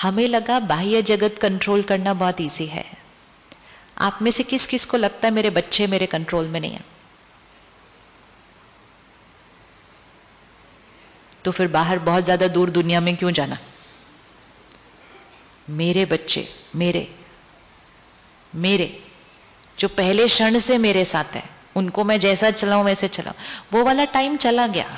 हमें लगा बाह्य जगत कंट्रोल करना बहुत इजी है। आप में से किस किस को लगता है मेरे बच्चे मेरे कंट्रोल में नहीं है? तो फिर बाहर बहुत ज्यादा दूर दुनिया में क्यों जाना? मेरे बच्चे, मेरे जो पहले क्षण से मेरे साथ है, उनको मैं जैसा चलाऊं वैसे चलाऊं। वो वाला टाइम चला गया।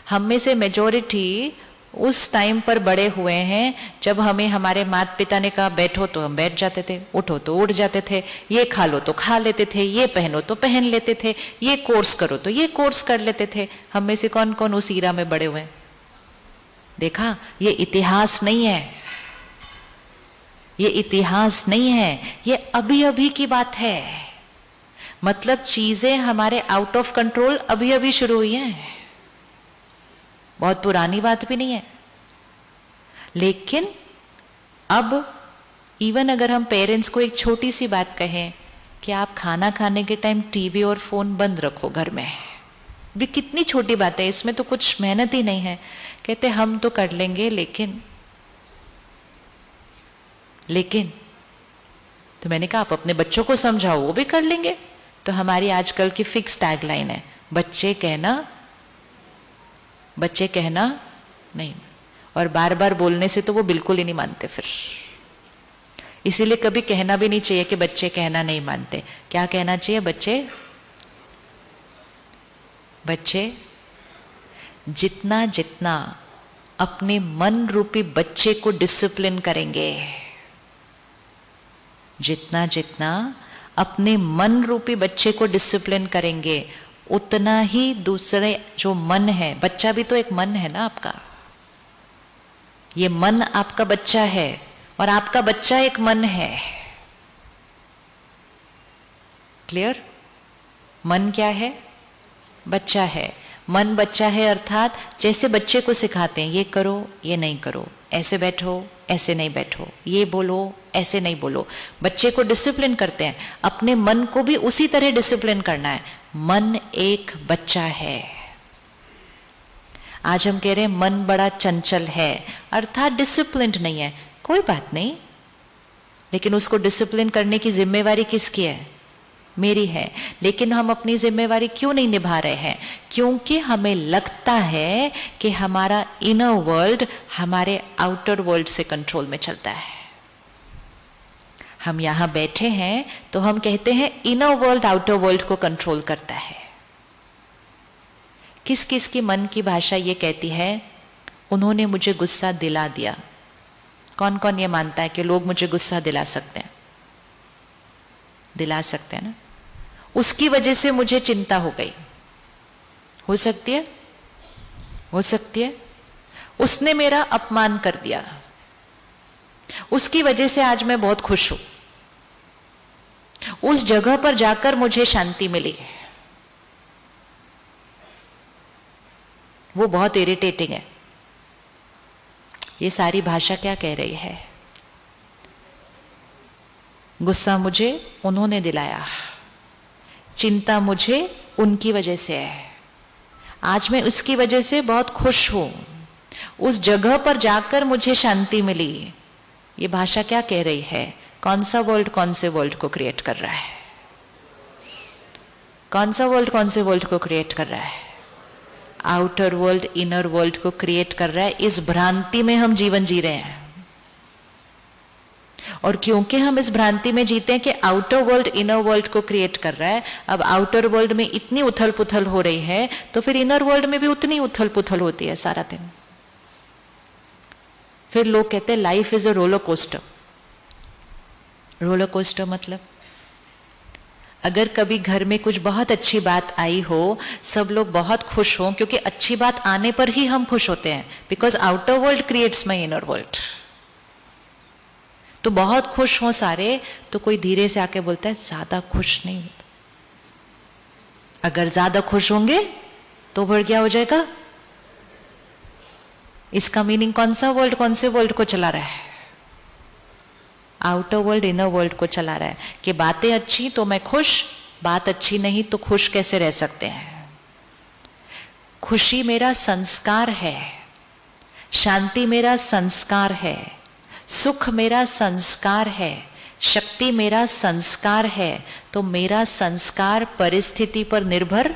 हम में से मेजॉरिटी उस टाइम पर बड़े हुए हैं जब हमें हमारे माता पिता ने कहा बैठो तो हम बैठ जाते थे, उठो तो उठ जाते थे, ये खा लो तो खा लेते थे, ये पहनो तो पहन लेते थे, ये कोर्स करो तो ये कोर्स कर लेते थे। हम में से कौन कौन उस ईरा में बड़े हुए हैं? देखा, ये इतिहास नहीं है, ये इतिहास नहीं है, ये अभी अभी की बात है। मतलब चीजें हमारे आउट ऑफ कंट्रोल अभी अभी शुरू हुई हैं, बहुत पुरानी बात भी नहीं है। लेकिन अब इवन अगर हम पेरेंट्स को एक छोटी सी बात कहें कि आप खाना खाने के टाइम टीवी और फोन बंद रखो घर में, भी कितनी छोटी बात है, इसमें तो कुछ मेहनत ही नहीं है। कहते हम तो कर लेंगे, लेकिन तो मैंने कहा आप अपने बच्चों को समझाओ, वो भी कर लेंगे। तो हमारी आजकल की फिक्स टैगलाइन है, बच्चे कहना नहीं। और बार बार बोलने से तो वो बिल्कुल ही नहीं मानते फिर। इसीलिए कभी कहना भी नहीं चाहिए कि बच्चे कहना नहीं मानते। क्या कहना चाहिए? बच्चे जितना जितना अपने मन रूपी बच्चे को डिसिप्लिन करेंगे, जितना जितना अपने मन रूपी बच्चे को डिसिप्लिन करेंगे, उतना ही दूसरे जो मन है, बच्चा भी तो एक मन है ना आपका, ये मन आपका बच्चा है और आपका बच्चा एक मन है। क्लियर? मन क्या है? बच्चा है। मन बच्चा है अर्थात जैसे बच्चे को सिखाते हैं, ये करो ये नहीं करो, ऐसे बैठो ऐसे नहीं बैठो, ये बोलो ऐसे नहीं बोलो, बच्चे को डिसिप्लिन करते हैं। अपने मन को भी उसी तरह डिसिप्लिन करना है। मन एक बच्चा है। आज हम कह रहे हैं मन बड़ा चंचल है, अर्थात डिसिप्लिन्ड नहीं है। कोई बात नहीं, लेकिन उसको डिसिप्लिन करने की जिम्मेवारी किसकी है? मेरी है। लेकिन हम अपनी जिम्मेवारी क्यों नहीं निभा रहे हैं? क्योंकि हमें लगता है कि हमारा इनर वर्ल्ड हमारे आउटर वर्ल्ड से कंट्रोल में चलता है। हम यहां बैठे हैं तो हम कहते हैं इनर वर्ल्ड आउटर वर्ल्ड को कंट्रोल करता है। किस किस की मन की भाषा ये कहती है, उन्होंने मुझे गुस्सा दिला दिया। कौन कौन ये मानता है कि लोग मुझे गुस्सा दिला सकते हैं? दिला सकते हैं ना। उसकी वजह से मुझे चिंता हो गई। हो सकती है, हो सकती है। उसने मेरा अपमान कर दिया, उसकी वजह से आज मैं बहुत खुश हूं। उस जगह पर जाकर मुझे शांति मिली, वो बहुत इरिटेटिंग है। ये सारी भाषा क्या कह रही है? गुस्सा मुझे उन्होंने दिलाया, चिंता मुझे उनकी वजह से है, आज मैं उसकी वजह से बहुत खुश हूं, उस जगह पर जाकर मुझे शांति मिली। ये भाषा क्या कह रही है? कौन सा वर्ल्ड कौन से वर्ल्ड को क्रिएट कर रहा है? कौन सा वर्ल्ड कौन से वर्ल्ड को क्रिएट कर रहा है? आउटर वर्ल्ड इनर वर्ल्ड को क्रिएट कर रहा है। इस भ्रांति में हम जीवन जी रहे हैं, और क्योंकि हम इस भ्रांति में जीते हैं कि आउटर वर्ल्ड इनर वर्ल्ड को क्रिएट कर रहा है, अब आउटर वर्ल्ड में इतनी उथल पुथल हो रही है तो फिर इनर वर्ल्ड में भी उतनी उथल पुथल होती है सारा दिन। फिर लोग कहते हैं life is a roller coaster. Roller coaster मतलब अगर कभी घर में कुछ बहुत अच्छी बात आई हो, सब लोग बहुत खुश हों, क्योंकि अच्छी बात आने पर ही हम खुश होते हैं, because outer world creates my inner world. तो बहुत खुश हो सारे, तो कोई धीरे से आके बोलता है ज्यादा खुश नहीं होता। अगर ज्यादा खुश होंगे तो फिर क्या हो जाएगा? इसका मीनिंग कौन सा वर्ल्ड कौन से वर्ल्ड को चला रहा है? आउटर वर्ल्ड इनर वर्ल्ड को चला रहा है कि बातें अच्छी तो मैं खुश, बात अच्छी नहीं तो खुश कैसे रह सकते हैं? खुशी मेरा संस्कार है, शांति मेरा संस्कार है, सुख मेरा संस्कार है, शक्ति मेरा संस्कार है, तो मेरा संस्कार परिस्थिति पर निर्भर,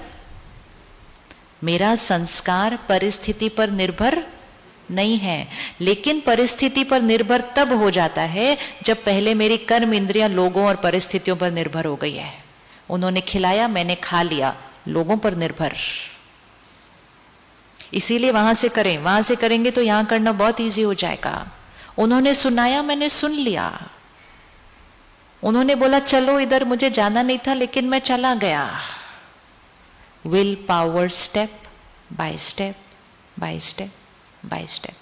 मेरा संस्कार परिस्थिति पर निर्भर नहीं है। लेकिन परिस्थिति पर निर्भर तब हो जाता है जब पहले मेरी कर्म इंद्रियां लोगों और परिस्थितियों पर निर्भर हो गई है। उन्होंने खिलाया, मैंने खा लिया, लोगों पर निर्भर। इसीलिए वहां से करें, वहां से करेंगे तो यहां करना बहुत इजी हो जाएगा। उन्होंने सुनाया, मैंने सुन लिया। उन्होंने बोला चलो इधर, मुझे जाना नहीं था लेकिन मैं चला गया। Will power, step by step by step by step.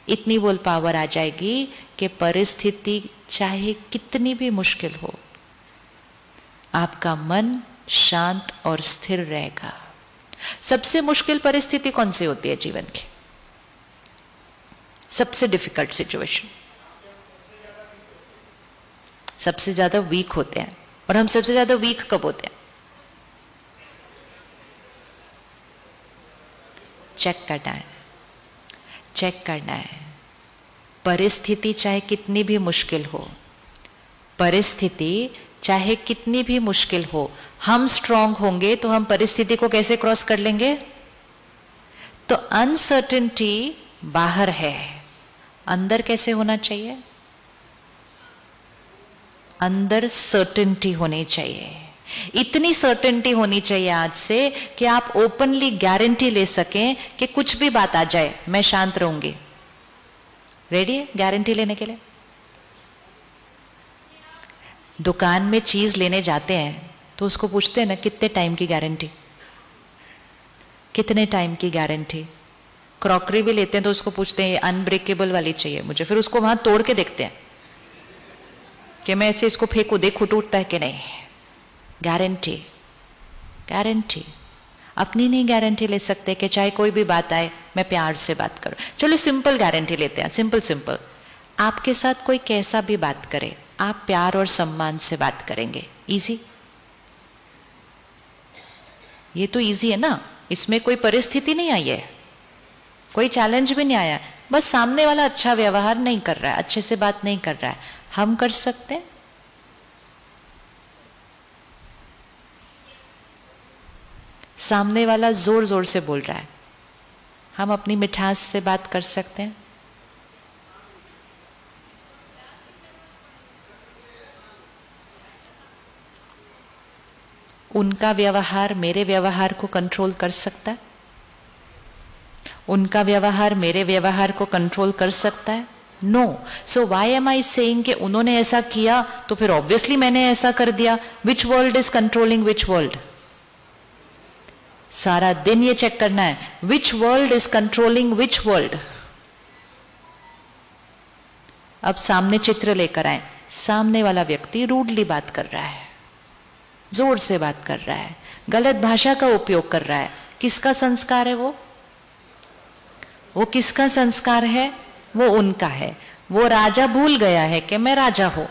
इतनी विल पावर आ जाएगी कि परिस्थिति चाहे कितनी भी मुश्किल हो, आपका मन शांत और स्थिर रहेगा। सबसे मुश्किल परिस्थिति कौन सी होती है जीवन की? सबसे डिफिकल्ट सिचुएशन। सबसे ज्यादा वीक होते हैं। और हम सबसे ज्यादा वीक कब होते हैं? चेक करना है, चेक करना है। परिस्थिति चाहे कितनी भी मुश्किल हो, परिस्थिति चाहे कितनी भी मुश्किल हो, हम स्ट्रांग होंगे तो हम परिस्थिति को कैसे क्रॉस कर लेंगे? तो अनसर्टेनिटी बाहर है, अंदर कैसे होना चाहिए? अंदर सर्टेनिटी होनी चाहिए। इतनी सर्टेनिटी होनी चाहिए आज से कि आप ओपनली गारंटी ले सकें कि कुछ भी बात आ जाए मैं शांत रहूंगी। रेडी है गारंटी लेने के लिए? दुकान में चीज लेने जाते हैं तो उसको पूछते हैं ना, कितने टाइम की गारंटी, कितने टाइम की गारंटी। क्रॉकरी भी लेते हैं तो उसको पूछते हैं अनब्रेकेबल वाली चाहिए मुझे, फिर उसको वहां तोड़ के देखते हैं कि मैं ऐसे इसको फेंकू, देखू टूटता है कि नहीं। Guarantee, guarantee. अपनी नहीं गारंटी ले सकते कि चाहे कोई भी बात आए मैं प्यार से बात करूं। चलो सिंपल गारंटी लेते हैं, सिंपल सिंपल। आपके साथ कोई कैसा भी बात करे, आप प्यार और सम्मान से बात करेंगे। इजी, ये तो इजी है ना, इसमें कोई परिस्थिति नहीं आई है, कोई चैलेंज भी नहीं आया। बस सामने वाला अच्छा व्यवहार नहीं कर रहा है, अच्छे से बात नहीं कर रहा है, हम कर सकते हैं। सामने वाला जोर जोर से बोल रहा है, हम अपनी मिठास से बात कर सकते हैं। उनका व्यवहार मेरे व्यवहार को कंट्रोल कर सकता है? उनका व्यवहार मेरे व्यवहार को कंट्रोल कर सकता है? No. So why am I saying कि उन्होंने ऐसा किया तो फिर ऑब्वियसली मैंने ऐसा कर दिया। विच world is controlling which world? सारा दिन ये चेक करना है, विच world is controlling which world. अब सामने चित्र लेकर आए, सामने वाला व्यक्ति रूडली बात कर रहा है, जोर से बात कर रहा है, गलत भाषा का उपयोग कर रहा है। किसका संस्कार है वो किसका संस्कार है? वो उनका है। वो राजा भूल गया है कि मैं राजा हूं,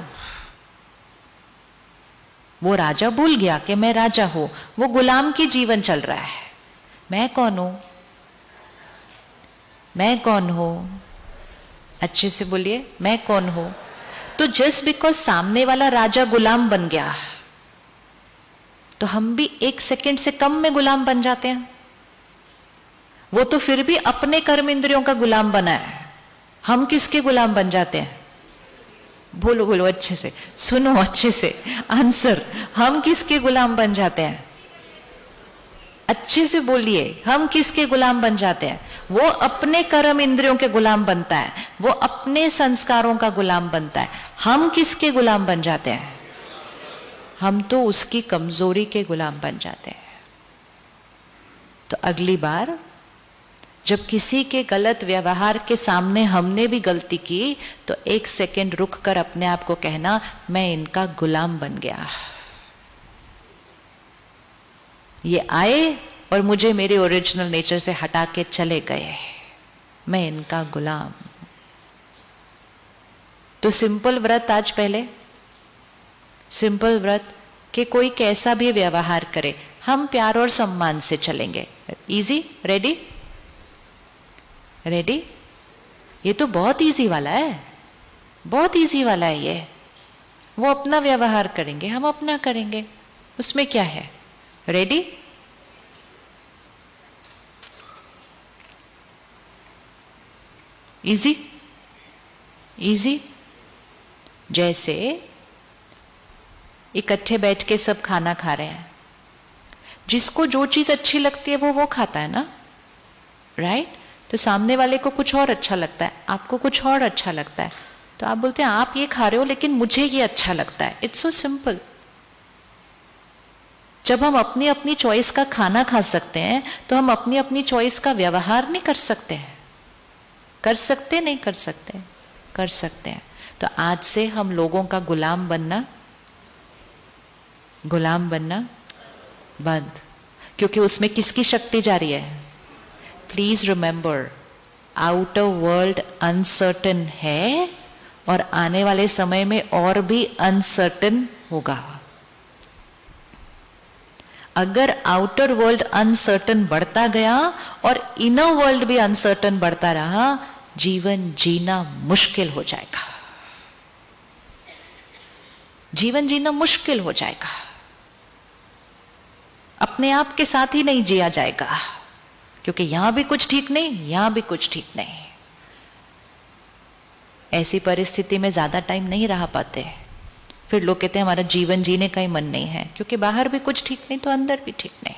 वो राजा भूल गया कि मैं राजा हूं। वो गुलाम की जीवन चल रहा है। मैं कौन हूं? मैं कौन हूं? अच्छे से बोलिए, मैं कौन हूं? तो जस्ट बिकॉज सामने वाला राजा गुलाम बन गया तो हम भी एक सेकंड से कम में गुलाम बन जाते हैं। वो तो फिर भी अपने कर्म इंद्रियों का गुलाम बना है, हम किसके गुलाम बन जाते हैं? बोलो बोलो अच्छे से, सुनो अच्छे से आंसर। हम किसके गुलाम बन जाते हैं? अच्छे से बोलिए, हम किसके गुलाम बन जाते हैं? वो अपने कर्म इंद्रियों के गुलाम बनता है, वो अपने संस्कारों का गुलाम बनता है। हम किसके गुलाम बन जाते हैं? हम तो उसकी कमजोरी के गुलाम बन जाते हैं। तो अगली बार जब किसी के गलत व्यवहार के सामने हमने भी गलती की तो एक सेकंड रुक कर अपने आप को कहना, मैं इनका गुलाम बन गया। ये आए और मुझे मेरे ओरिजिनल नेचर से हटा के चले गए, मैं इनका गुलाम। तो सिंपल व्रत आज पहले, सिंपल व्रत कि कोई कैसा भी व्यवहार करे हम प्यार और सम्मान से चलेंगे। Easy, ready? रेडी? ये तो बहुत इजी वाला है। बहुत इजी वाला है ये। वो अपना व्यवहार करेंगे, हम अपना करेंगे, उसमें क्या है। रेडी? Easy easy. जैसे इकट्ठे बैठ के सब खाना खा रहे हैं, जिसको जो चीज अच्छी लगती है वो खाता है ना, राइट? तो सामने वाले को कुछ और अच्छा लगता है, आपको कुछ और अच्छा लगता है, तो आप बोलते हैं आप ये खा रहे हो लेकिन मुझे ये अच्छा लगता है। It's so simple. जब हम अपनी अपनी चॉइस का खाना खा सकते हैं तो हम अपनी अपनी चॉइस का व्यवहार नहीं कर सकते हैं? कर सकते नहीं कर सकते? कर सकते हैं। तो आज से हम लोगों का गुलाम बनना बंद। क्योंकि उसमें किसकी शक्ति जा रही है? Please remember, outer world uncertain है और आने वाले समय में और भी अनसर्टन होगा। अगर आउटर वर्ल्ड अनसर्टन बढ़ता गया और इनर वर्ल्ड भी अनसर्टन बढ़ता रहा, जीवन जीना मुश्किल हो जाएगा। जीवन जीना मुश्किल हो जाएगा, अपने आप के साथ ही नहीं जिया जाएगा, क्योंकि यहां भी कुछ ठीक नहीं, यहां भी कुछ ठीक नहीं। ऐसी परिस्थिति में ज्यादा टाइम नहीं रह पाते। फिर लोग कहते हैं हमारा जीवन जीने का ही मन नहीं है, क्योंकि बाहर भी कुछ ठीक नहीं तो अंदर भी ठीक नहीं।